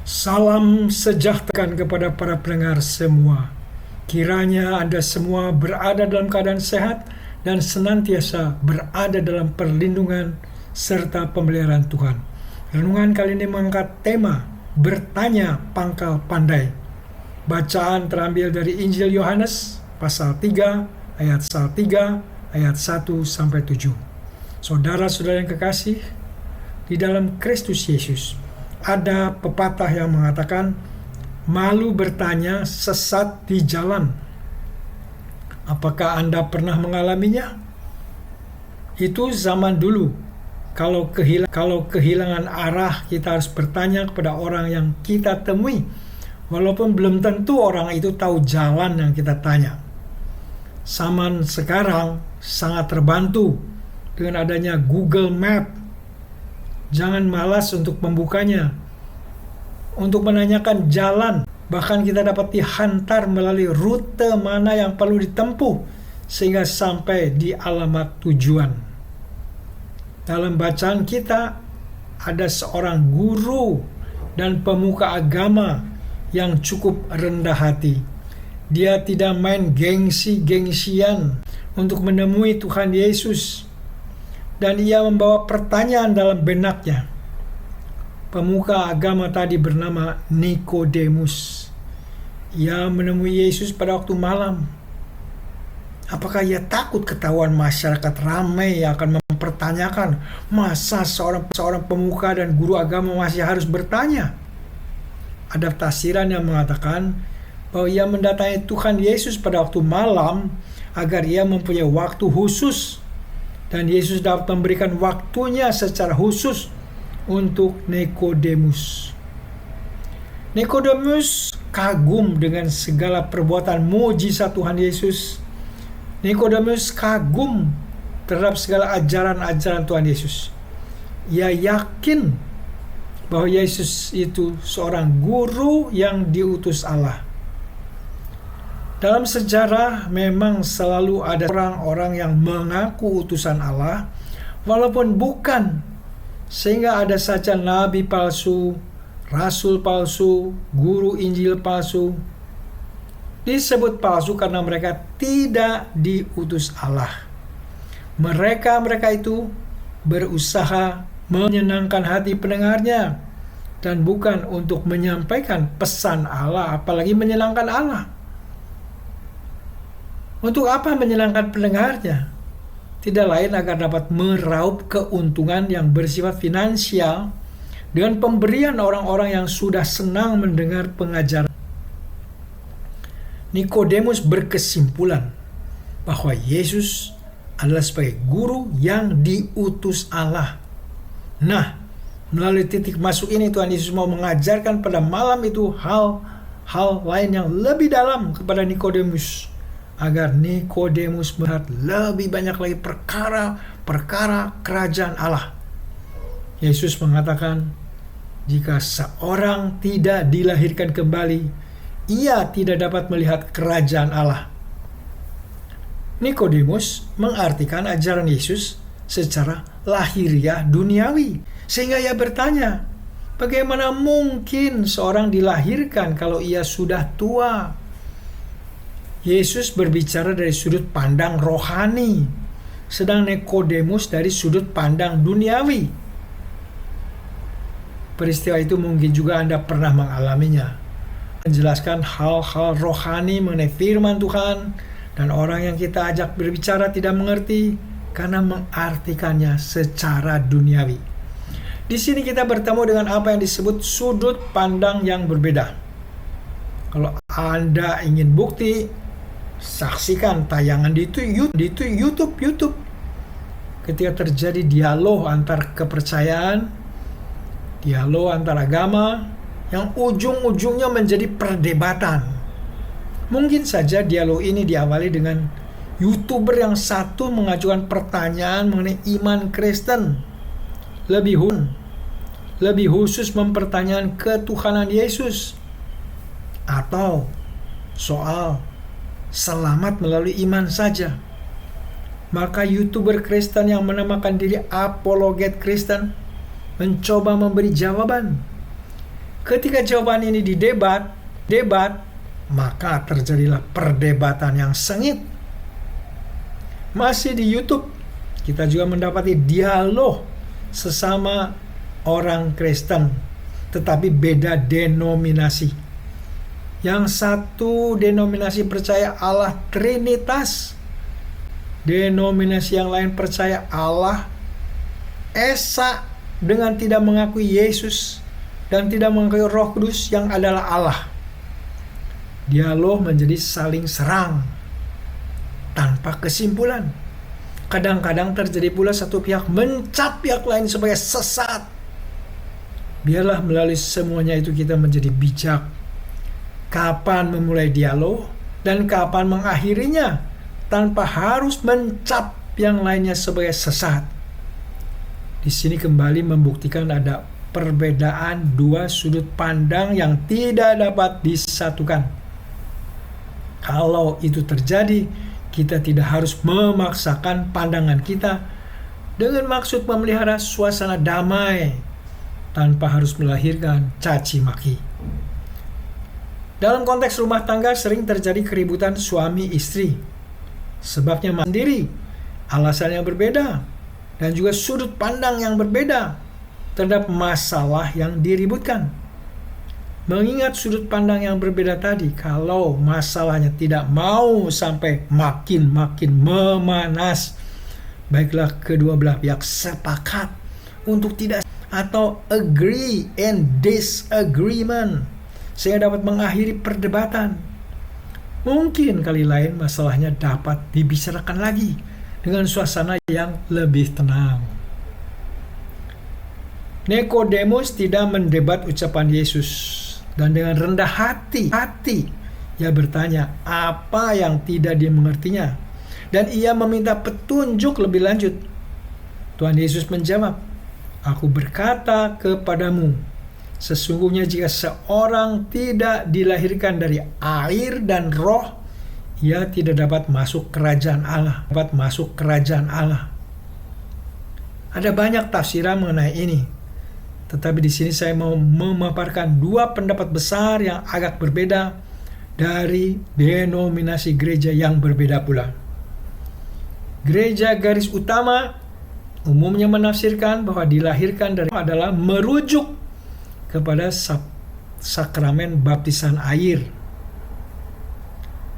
Salam sejahtera kepada para pendengar semua. Kiranya Anda semua berada dalam keadaan sehat dan senantiasa berada dalam perlindungan serta pemeliharaan Tuhan. Renungan kali ini mengangkat tema bertanya pangkal pandai. Bacaan terambil dari Injil Yohanes pasal 3 ayat 1-7. Saudara-saudara yang kekasih, di dalam Kristus Yesus ada pepatah yang mengatakan malu bertanya sesat di jalan. Apakah Anda pernah mengalaminya? Itu zaman dulu. Kalau kehilangan arah, kita harus bertanya kepada orang yang kita temui, walaupun belum tentu orang itu tahu jalan yang kita tanya. Zaman sekarang sangat terbantu dengan adanya Google Map. Jangan malas untuk membukanya, untuk menanyakan jalan. Bahkan kita dapat dihantar melalui rute mana yang perlu ditempuh sehingga sampai di alamat tujuan. Dalam bacaan kita ada seorang guru dan pemuka agama yang cukup rendah hati. Dia tidak main gengsi-gengsian untuk menemui Tuhan Yesus. Dan ia membawa pertanyaan dalam benaknya. Pemuka agama tadi bernama Nikodemus. Ia menemui Yesus pada waktu malam. Apakah ia takut ketahuan masyarakat ramai yang akan mempertanyakan, masa seorang pemuka dan guru agama masih harus bertanya? Ada tafsiran yang mengatakan bahwa ia mendatangi Tuhan Yesus pada waktu malam agar ia mempunyai waktu khusus. Dan Yesus dapat memberikan waktunya secara khusus untuk Nikodemus. Nikodemus kagum dengan segala perbuatan mujizat Tuhan Yesus. Nikodemus kagum terhadap segala ajaran-ajaran Tuhan Yesus. Ia yakin bahwa Yesus itu seorang guru yang diutus Allah. Dalam sejarah memang selalu ada orang-orang yang mengaku utusan Allah walaupun bukan, sehingga ada saja nabi palsu, rasul palsu, guru Injil palsu. Disebut palsu karena mereka tidak diutus Allah. Mereka itu berusaha menyenangkan hati pendengarnya dan bukan untuk menyampaikan pesan Allah, apalagi menyenangkan Allah. Untuk apa menyenangkan pendengarnya? Tidak lain agar dapat meraup keuntungan yang bersifat finansial dengan pemberian orang-orang yang sudah senang mendengar pengajaran. Nikodemus berkesimpulan bahwa Yesus adalah sebagai guru yang diutus Allah. Nah, melalui titik masuk ini Tuhan Yesus mau mengajarkan pada malam itu hal lain yang lebih dalam kepada Nikodemus, agar Nikodemus melihat lebih banyak lagi perkara kerajaan Allah. Yesus mengatakan, jika seorang tidak dilahirkan kembali, ia tidak dapat melihat kerajaan Allah. Nikodemus mengartikan ajaran Yesus secara lahiriah duniawi, sehingga ia bertanya, bagaimana mungkin seorang dilahirkan kalau ia sudah tua? Yesus berbicara dari sudut pandang rohani, sedang Nikodemus dari sudut pandang duniawi. Peristiwa itu mungkin juga Anda pernah mengalaminya. Menjelaskan hal-hal rohani mengenai firman Tuhan, dan orang yang kita ajak berbicara tidak mengerti karena mengartikannya secara duniawi. Di sini kita bertemu dengan apa yang disebut sudut pandang yang berbeda. Kalau Anda ingin bukti, saksikan tayangan di YouTube. Ketika terjadi dialog antar kepercayaan, dialog antar agama, yang ujung-ujungnya menjadi perdebatan. Mungkin saja dialog ini diawali dengan YouTuber yang satu mengajukan pertanyaan mengenai iman Kristen, lebih khusus mempertanyakan ketuhanan Yesus, atau soal selamat melalui iman saja. Maka YouTuber Kristen yang menamakan diri apologet Kristen mencoba memberi jawaban. Ketika jawaban ini debat, maka terjadilah perdebatan yang sengit. Masih di YouTube, kita juga mendapati dialog sesama orang Kristen, tetapi beda denominasi. Yang satu denominasi percaya Allah Trinitas, denominasi yang lain percaya Allah Esa dengan tidak mengakui Yesus dan tidak mengakui Roh Kudus yang adalah Allah. Dialog menjadi saling serang tanpa kesimpulan. Kadang-kadang terjadi pula satu pihak mencap pihak lain sebagai sesat. Biarlah melalui semuanya itu kita menjadi bijak. Kapan memulai dialog dan kapan mengakhirinya tanpa harus mencap yang lainnya sebagai sesat. Di sini kembali membuktikan ada perbedaan dua sudut pandang yang tidak dapat disatukan. Kalau itu terjadi, kita tidak harus memaksakan pandangan kita dengan maksud memelihara suasana damai tanpa harus melahirkan caci maki. Dalam konteks rumah tangga sering terjadi keributan suami istri. Sebabnya sendiri, alasan yang berbeda, dan juga sudut pandang yang berbeda terhadap masalah yang diributkan. Mengingat sudut pandang yang berbeda tadi, kalau masalahnya tidak mau sampai makin memanas, baiklah kedua belah pihak sepakat untuk tidak atau agree and disagreement sehingga dapat mengakhiri perdebatan. Mungkin kali lain masalahnya dapat dibicarakan lagi dengan suasana yang lebih tenang. Nikodemus tidak mendebat ucapan Yesus dan dengan rendah hati ia bertanya apa yang tidak dimengertinya dan ia meminta petunjuk lebih lanjut. Tuhan Yesus menjawab, "Aku berkata kepadamu, sesungguhnya jika seorang tidak dilahirkan dari air dan roh, ia tidak dapat masuk kerajaan Allah." Ada banyak tafsiran mengenai ini. Tetapi di sini saya mau memaparkan dua pendapat besar yang agak berbeda dari denominasi gereja yang berbeda pula. Gereja garis utama umumnya menafsirkan bahwa dilahirkan dari adalah merujuk kepada sakramen baptisan air.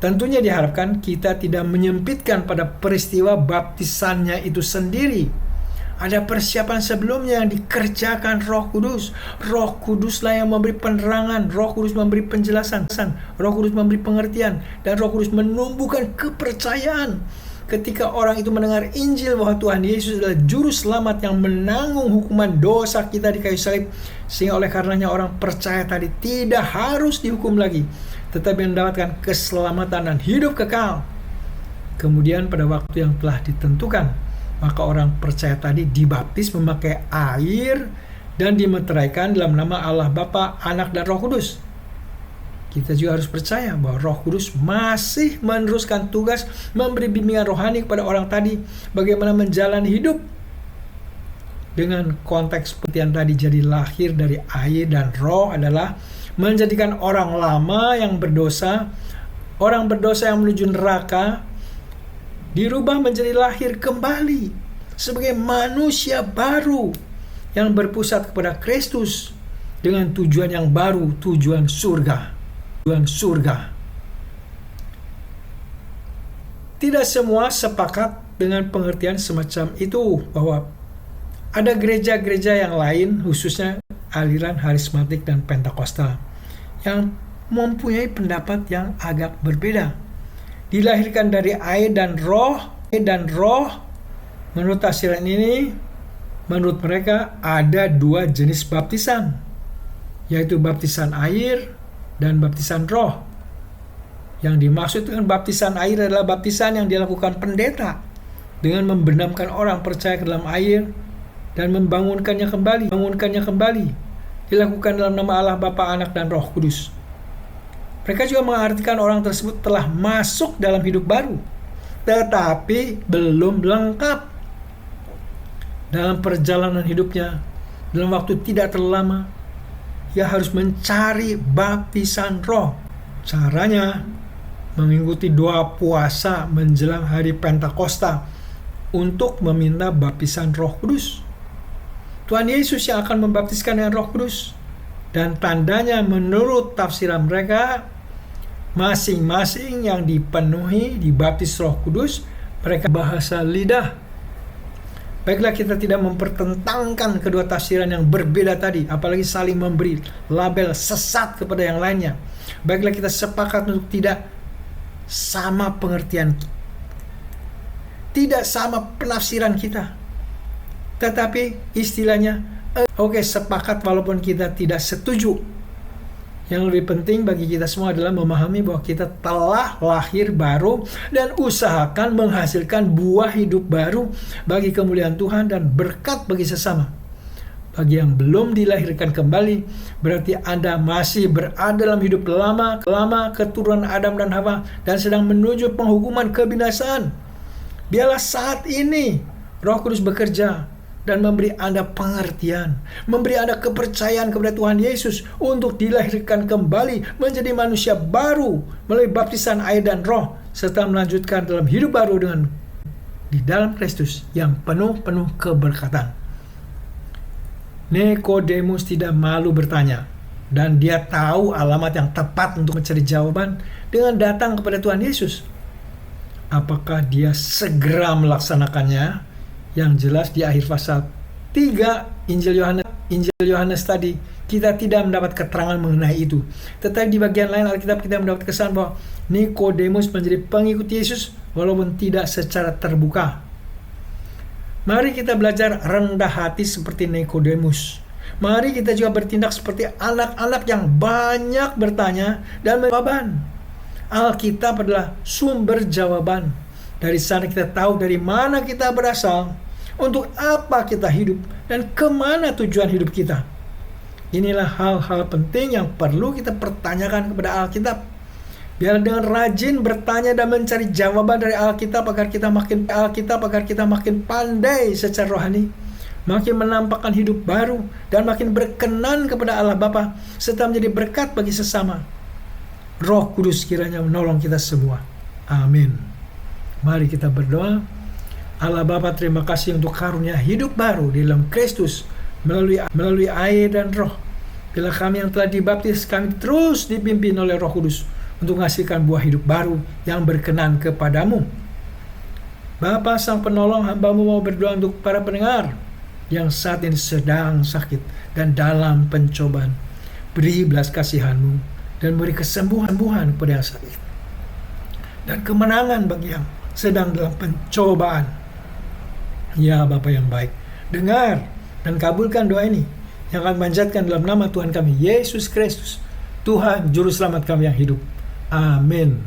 Tentunya diharapkan kita tidak menyempitkan pada peristiwa baptisannya itu sendiri. Ada persiapan sebelumnya yang dikerjakan Roh Kudus. Roh Kuduslah yang memberi penerangan, Roh Kudus memberi penjelasan, Roh Kudus memberi pengertian, dan Roh Kudus menumbuhkan kepercayaan. Ketika orang itu mendengar Injil bahwa Tuhan Yesus adalah juru selamat yang menanggung hukuman dosa kita di kayu salib, sehingga oleh karenanya orang percaya tadi tidak harus dihukum lagi, tetapi mendapatkan keselamatan dan hidup kekal. Kemudian pada waktu yang telah ditentukan, maka orang percaya tadi dibaptis memakai air dan dimeteraikan dalam nama Allah Bapa, Anak, dan Roh Kudus. Kita juga harus percaya bahwa Roh Kudus masih meneruskan tugas memberi bimbingan rohani kepada orang tadi bagaimana menjalani hidup. Dengan konteks seperti yang tadi, jadi lahir dari air dan roh adalah menjadikan orang lama yang berdosa, orang berdosa yang menuju neraka, dirubah menjadi lahir kembali sebagai manusia baru yang berpusat kepada Kristus dengan tujuan yang baru, tujuan surga. Tidak semua sepakat dengan pengertian semacam itu, bahwa ada gereja-gereja yang lain, khususnya aliran harismatik dan pentakostal, yang mempunyai pendapat yang agak berbeda. Dilahirkan dari air dan roh. Menurut tafsiran ini, menurut mereka ada dua jenis baptisan, yaitu baptisan air dan baptisan roh. Yang dimaksud dengan baptisan air adalah baptisan yang dilakukan pendeta dengan membenamkan orang percaya ke dalam air dan membangunkannya kembali. Dilakukan dalam nama Allah Bapa, Anak, dan Roh Kudus. Mereka juga mengartikan orang tersebut telah masuk dalam hidup baru, tetapi belum lengkap. Dalam perjalanan hidupnya, dalam waktu tidak terlalu lama, ia harus mencari baptisan Roh. Caranya mengikuti doa puasa menjelang hari Pentakosta untuk meminta baptisan Roh Kudus. Tuhan Yesus yang akan membaptiskan dengan Roh Kudus, dan tandanya menurut tafsiran mereka, masing-masing yang dipenuhi dibaptis Roh Kudus, mereka bahasa lidah. Baiklah, kita tidak mempertentangkan kedua tafsiran yang berbeda tadi, apalagi saling memberi label sesat kepada yang lainnya. Baiklah, kita sepakat untuk tidak sama pengertian, tidak sama penafsiran kita, tetapi istilahnya oke, sepakat walaupun kita tidak setuju. Yang lebih penting bagi kita semua adalah memahami bahwa kita telah lahir baru dan usahakan menghasilkan buah hidup baru bagi kemuliaan Tuhan dan berkat bagi sesama. Bagi yang belum dilahirkan kembali, berarti Anda masih berada dalam hidup lama keturunan Adam dan Hawa dan sedang menuju penghukuman kebinasaan. Biarlah saat ini Roh Kudus bekerja dan memberi Anda pengertian, memberi Anda kepercayaan kepada Tuhan Yesus untuk dilahirkan kembali menjadi manusia baru melalui baptisan air dan Roh, serta melanjutkan dalam hidup baru di dalam Kristus yang penuh keberkatan. Nikodemus tidak malu bertanya, dan dia tahu alamat yang tepat untuk mencari jawaban dengan datang kepada Tuhan Yesus. Apakah dia segera melaksanakannya? Yang jelas di akhir pasal 3 Injil Yohanes tadi kita tidak mendapat keterangan mengenai itu. Tetapi di bagian lain Alkitab kita mendapat kesan bahwa Nikodemus menjadi pengikut Yesus walaupun tidak secara terbuka. Mari kita belajar rendah hati seperti Nikodemus. Mari kita juga bertindak seperti anak-anak yang banyak bertanya dan menjawab. Alkitab adalah sumber jawaban. Dari sana kita tahu dari mana kita berasal, untuk apa kita hidup, dan kemana tujuan hidup kita. Inilah hal-hal penting yang perlu kita pertanyakan kepada Alkitab. Biar dengan rajin bertanya dan mencari jawaban dari Alkitab agar kita makin pandai secara rohani, makin menampakkan hidup baru, dan makin berkenan kepada Allah Bapa, serta menjadi berkat bagi sesama. Roh Kudus kiranya menolong kita semua. Amin. Mari kita berdoa. Allah Bapa, terima kasih untuk karunia hidup baru di dalam Kristus melalui air dan Roh. Bila kami yang telah dibaptis, kami terus dipimpin oleh Roh Kudus untuk menghasilkan buah hidup baru yang berkenan kepadamu. Bapa Sang Penolong, hamba-Mu mau berdoa untuk para pendengar yang saat ini sedang sakit dan dalam pencobaan. Beri belas kasihan-Mu dan beri kesembuhan kepada yang sakit, dan kemenangan bagi yang sedang dalam pencobaan. Ya Bapa yang baik, dengar dan kabulkan doa ini yang akan manjatkan dalam nama Tuhan kami Yesus Kristus, Tuhan Juru Selamat kami yang hidup. Amin.